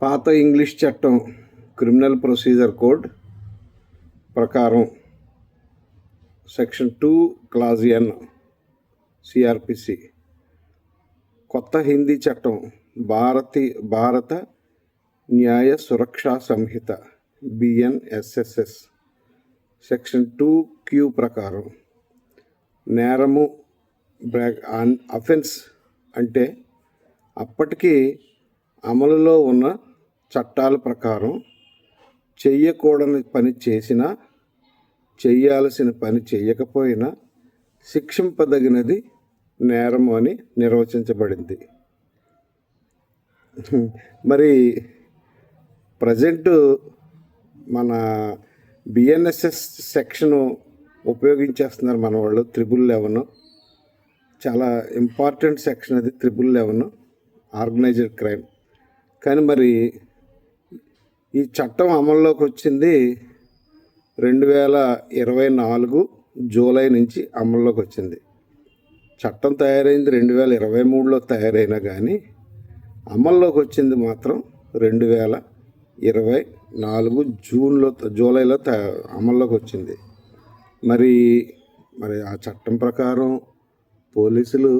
పాత ఇంగ్లీష్ చట్టం criminal procedure code ప్రకారం సెక్షన్ 2 క్లాజ్ ఎన్ సిఆర్పిసి, కొత్త హిందీ చట్టం భారత న్యాయ సురక్షా సంహిత బిఎన్ఎస్ఎస్ఎస్ సెక్షన్ 2Q ప్రకారం నేరము అఫెన్స్ అంటే అప్పటికి అమలులో ఉన్న చట్టాల ప్రకారం చెయ్యకూడని పని చేసినా చెయ్యాల్సిన పని చెయ్యకపోయినా శిక్షింపదగినది నేరము అని నిర్వచించబడింది. మరి ప్రజెంటు మన బిఎన్ఎస్ఎస్ సెక్షను ఉపయోగించేస్తున్నారు మన వాళ్ళు. 11 చాలా ఇంపార్టెంట్ సెక్షన్ అది. 11 ఆర్గనైజ్డ్ క్రైమ్. కానీ మరి ఈ చట్టం అమల్లోకి వచ్చింది 2024 జూలై నుంచి అమల్లోకి వచ్చింది. చట్టం తయారైంది 2023లో తయారైనా కానీ అమల్లోకి వచ్చింది మాత్రం 2024 జూలైలో అమల్లోకి వచ్చింది. మరి ఆ చట్టం ప్రకారం పోలీసులు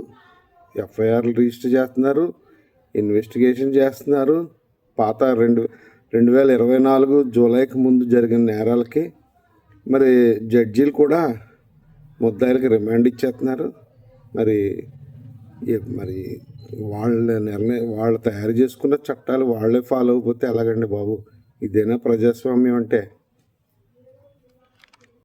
ఎఫ్ఐఆర్లు రిజిస్టర్ చేస్తున్నారు, ఇన్వెస్టిగేషన్ చేస్తున్నారు. పాత 2024 జూలైకి ముందు జరిగిన నేరాలకి మరి జడ్జీలు కూడా ముద్దాయిలకి రిమాండ్ ఇచ్చేస్తున్నారు. మరి వాళ్ళు తయారు చేసుకున్న చట్టాలు వాళ్ళే ఫాలో అయిపోతే ఎలాగండి బాబు? ఇదేనా ప్రజాస్వామ్యం అంటే?